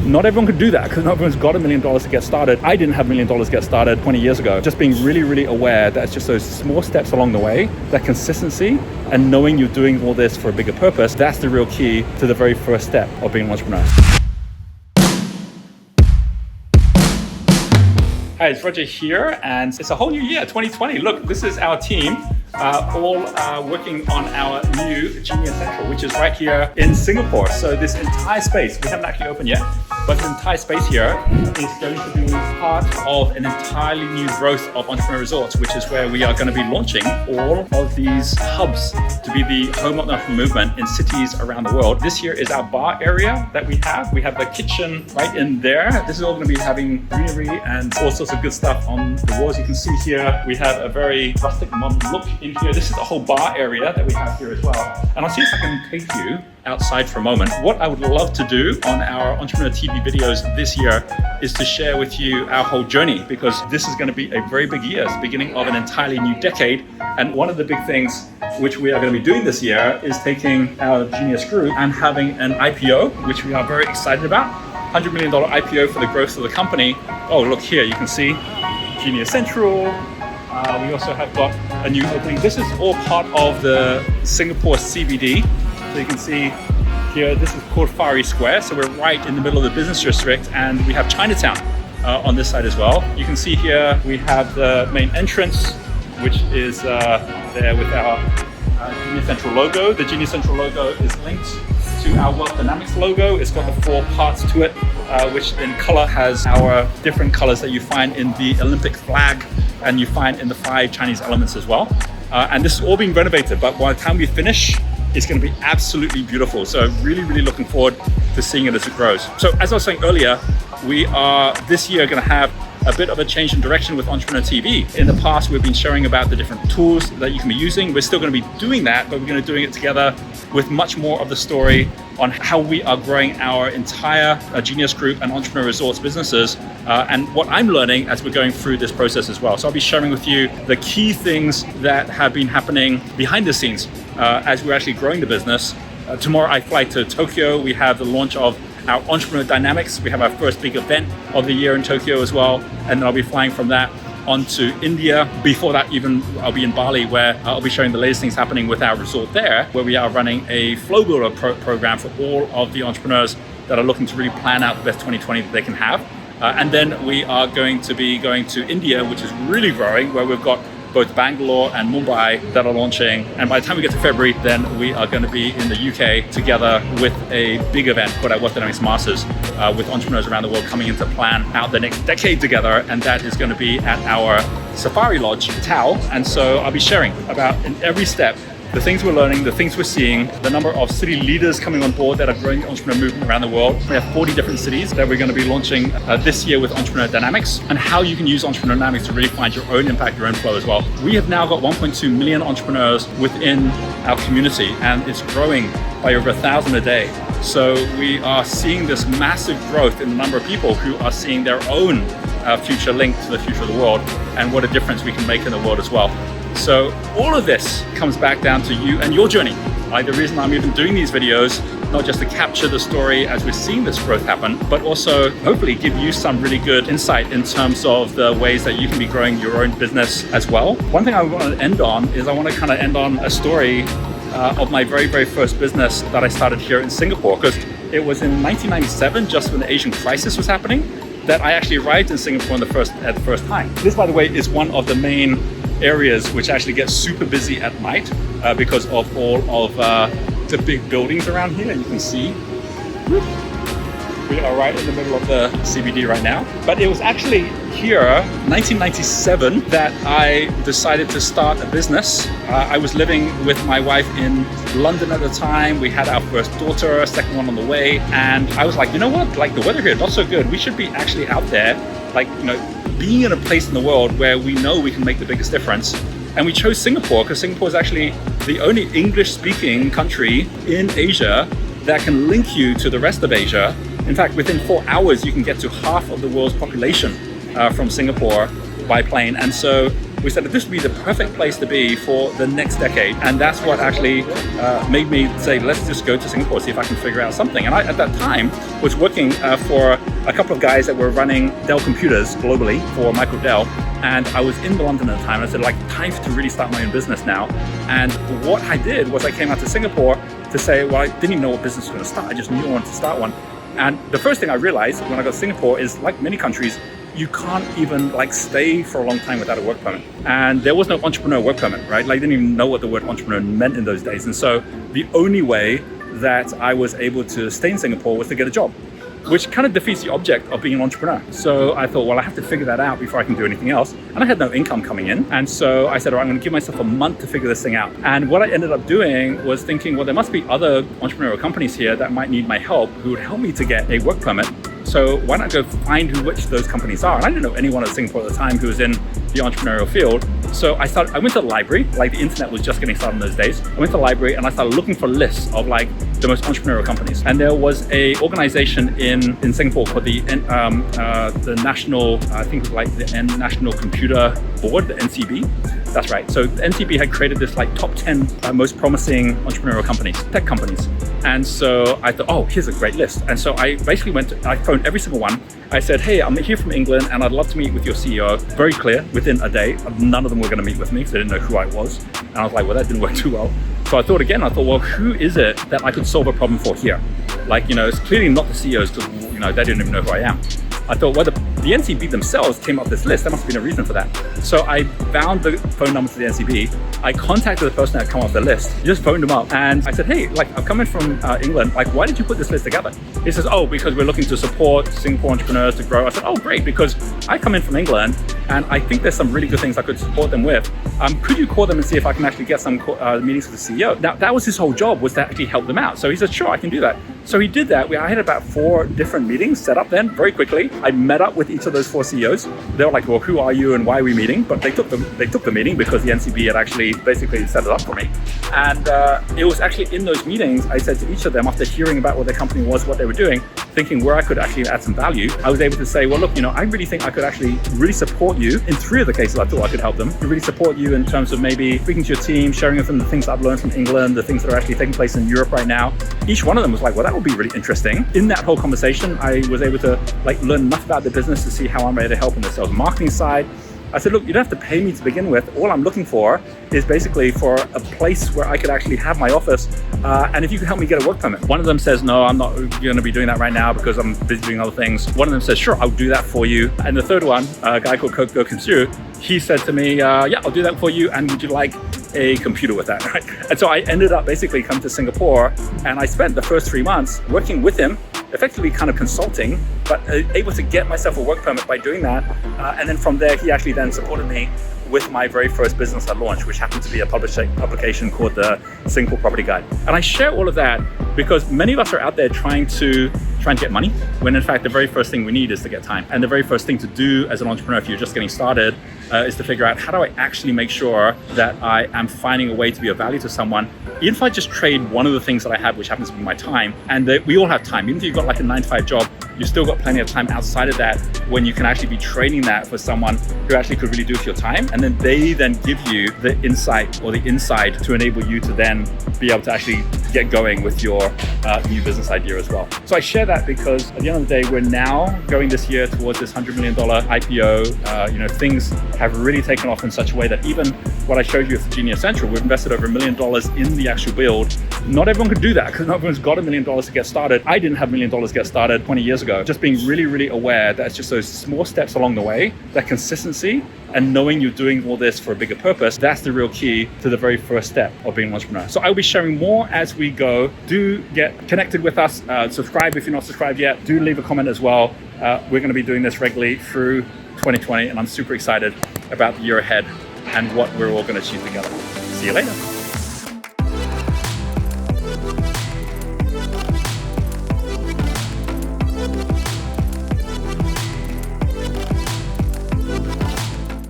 Not everyone can do that because not everyone's got $1 million to get started. I didn't have $1 million to get started 20 years ago. Just being really, really aware that it's just those small steps along the way, that consistency and knowing you're doing all this for a bigger purpose, that's the real key to the very first step of being an entrepreneur. Hi, it's Roger here, and it's a whole new year, 2020. Look, this is our team, all working on our new Genius Central, which is right here in Singapore. So this entire space, we haven't actually opened yet, but the entire space here is going to be part of an entirely new growth of Entrepreneur Resorts, which is where we are going to be launching all of these hubs to be the home of the entrepreneur movement in cities around the world. This here is our bar area that we have. We have the kitchen right in there. This is all going to be having greenery and all sorts of good stuff on the walls. You can see here, we have a very rustic modern look in here. This is the whole bar area that we have here as well. And I'll see if I can take you outside for a moment. What I would love to do on our Entrepreneur TV videos this year is to share with you our whole journey, because this is going to be a very big year. It's the beginning of an entirely new decade. And one of the big things which we are going to be doing this year is taking our Genius Group and having an IPO, which we are very excited about. $100 million IPO for the growth of the company. Oh, look here, you can see Genius Central. We also have got a new opening. This is all part of the Singapore CBD. So you can see here, this is called Fari Square. So we're right in the middle of the business district, and we have Chinatown on this side as well. You can see here, we have the main entrance, which is there with our Genius Central logo. The Genius Central logo is linked to our Wealth Dynamics logo. It's got the 4 parts to it, which in color has our different colors that you find in the Olympic flag and you find in the 5 Chinese elements as well. And this is all being renovated, but by the time we finish, it's going to be absolutely beautiful. So really, really looking forward to seeing it as it grows. So as I was saying earlier, we are this year going to have a bit of a change in direction with Entrepreneur TV. In the past, we've been sharing about the different tools that you can be using. We're still going to be doing that, but we're going to be doing it together with much more of the story on how we are growing our entire Genius Group and Entrepreneur Resorts businesses, and what I'm learning as we're going through this process as well. So I'll be sharing with you the key things that have been happening behind the scenes as we're actually growing the business. Tomorrow I fly to Tokyo. We have the launch of our Entrepreneur Dynamics. We have our first big event of the year in Tokyo as well. And then I'll be flying from that on to India. Before that, even I'll be in Bali, where I'll be showing the latest things happening with our resort there, where we are running a flow builder program for all of the entrepreneurs that are looking to really plan out the best 2020 that they can have. And then we are going to be going to India, which is really growing, where we've got both Bangalore and Mumbai that are launching. And by the time we get to February, then we are going to be in the UK together with a big event called our Wealth Dynamics Masters, with entrepreneurs around the world coming in to plan out the next decade together. And that is going to be at our Safari Lodge, Tau. And so I'll be sharing about in every step the things we're learning, the things we're seeing, the number of city leaders coming on board that are growing the entrepreneur movement around the world. We have 40 different cities that we're going to be launching this year with Entrepreneur Dynamics, and how you can use Entrepreneur Dynamics to really find your own impact, your own flow as well. We have now got 1.2 million entrepreneurs within our community, and it's growing by over 1,000 a day. So we are seeing this massive growth in the number of people who are seeing their own future linked to the future of the world, and what a difference we can make in the world as well. So all of this comes back down to you and your journey. Like the reason I'm even doing these videos, not just to capture the story as we're seeing this growth happen, but also hopefully give you some really good insight in terms of the ways that you can be growing your own business as well. One thing I want to end on is I want to kind of end on a story of my very, very first business that I started here in Singapore, because it was in 1997, just when the Asian crisis was happening, that I actually arrived in Singapore at the first time. This, by the way, is one of the main areas which actually get super busy at night because of all of the big buildings around here. You can see we are right in the middle of the CBD right now. But it was actually here, 1997, that I decided to start a business. I was living with my wife in London at the time. We had our first daughter, second one on the way. And I was like, you know what? Like, the weather here, not so good. We should be actually out there, like, you know, being in a place in the world where we know we can make the biggest difference. And we chose Singapore because Singapore is actually the only English-speaking country in Asia that can link you to the rest of Asia. In fact, within 4 hours, you can get to half of the world's population from Singapore by plane. And so we said that this would be the perfect place to be for the next decade. And that's what actually made me say, let's just go to Singapore, see if I can figure out something. And I, at that time, was working for a couple of guys that were running Dell computers globally for Michael Dell. And I was in London at the time. I said, like, time to really start my own business now. And what I did was I came out to Singapore to say, well, I didn't even know what business was going to start. I just knew I wanted to start one. And the first thing I realized when I got to Singapore is, like many countries, you can't even like stay for a long time without a work permit. And there was no entrepreneur work permit, right? Like, I didn't even know what the word entrepreneur meant in those days. And so the only way that I was able to stay in Singapore was to get a job, which kind of defeats the object of being an entrepreneur. So I thought, well, I have to figure that out before I can do anything else. And I had no income coming in. And so I said, all right, I'm going to give myself a month to figure this thing out. And what I ended up doing was thinking, well, there must be other entrepreneurial companies here that might need my help, who would help me to get a work permit. So why not go find which those companies are? And I didn't know anyone at Singapore at the time who was in the entrepreneurial field. So I went to the library, like the internet was just getting started in those days. I went to the library and I started looking for lists of like the most entrepreneurial companies. And there was a organization in Singapore called the National, I think it was like the National Computer Board, the NCB. That's right. So the NCB had created this like top 10 most promising entrepreneurial companies, tech companies. And so I thought, oh, here's a great list. And so I basically I phoned every single one. I said, hey, I'm here from England and I'd love to meet with your CEO. Very clear, within a day. None of them were going to meet with me because they didn't know who I was. And I was like, well, that didn't work too well. So I thought again, well, who is it that I could solve a problem for here? Like, it's clearly not the CEOs because, they didn't even know who I am. I thought, well, the NCB themselves came up with this list. There must have been a reason for that. So I found the phone number to the NCB. I contacted the person that had come off the list, just phoned him up. And I said, hey, like, I'm coming from England. Like, why did you put this list together? He says, oh, because we're looking to support Singapore entrepreneurs to grow. I said, oh, great, because I come in from England and I think there's some really good things I could support them with. Could you call them and see if I can actually get some meetings with the CEO? Now, that was his whole job, was to actually help them out. So he said, sure, I can do that. So he did that. I had about 4 different meetings set up then very quickly. I met up with each of those 4 CEOs. They were like, well, who are you and why are we meeting? But they took the meeting because the NCB had actually basically set it up for me. And it was actually in those meetings, I said to each of them, after hearing about what their company was, what they were doing, thinking where I could actually add some value, I was able to say, well, look, I really think I could actually really support you. In 3 of the cases, I thought I could help them. To really support you in terms of maybe speaking to your team, sharing with them the things I've learned from England, the things that are actually taking place in Europe right now. Each one of them was like, well, that would be really interesting. In that whole conversation, I was able to learn enough about the business to see how I'm ready to help on the sales and marketing side. I said, look, you don't have to pay me to begin with. All I'm looking for is basically for a place where I could actually have my office. And if you can help me get a work permit. One of them says, no, I'm not going to be doing that right now because I'm busy doing other things. One of them says, sure, I'll do that for you. And the third one, a guy called Go Consider, he said to me, yeah, I'll do that for you. And would you like a computer with that, right? And so I ended up basically coming to Singapore and I spent the first 3 months working with him, effectively kind of consulting, but able to get myself a work permit by doing that. And then from there, he actually then supported me with my very first business I launched, which happened to be a publication called the Singapore Property Guide. And I share all of that because many of us are out there trying to get money, when in fact the very first thing we need is to get time. And the very first thing to do as an entrepreneur, if you're just getting started, is to figure out, how do I actually make sure that I am finding a way to be of value to someone? Even if I just trade one of the things that I have, which happens to be my time, and we all have time. Even if you've got like a 9-to-5 job, you've still got plenty of time outside of that when you can actually be trading that for someone who actually could really do it for your time. And then they then give you the insight or the inside to enable you to then be able to actually get going with your new business idea as well. So I share that because at the end of the day, we're now going this year towards this $100 million IPO. Things have really taken off in such a way that even what I showed you with Genius Central, we've invested over $1 million in the actual build. Not everyone could do that because not everyone's got $1 million to get started. I didn't have $1 million to get started 20 years ago. Just being really, really aware that it's just those small steps along the way, that consistency, and knowing you're doing all this for a bigger purpose, that's the real key to the very first step of being an entrepreneur. So I'll be sharing more as we go. Do get connected with us. Subscribe if you're not subscribed yet. Do leave a comment as well. We're going to be doing this regularly through 2020, and I'm super excited about the year ahead and what we're all going to achieve together. See you later.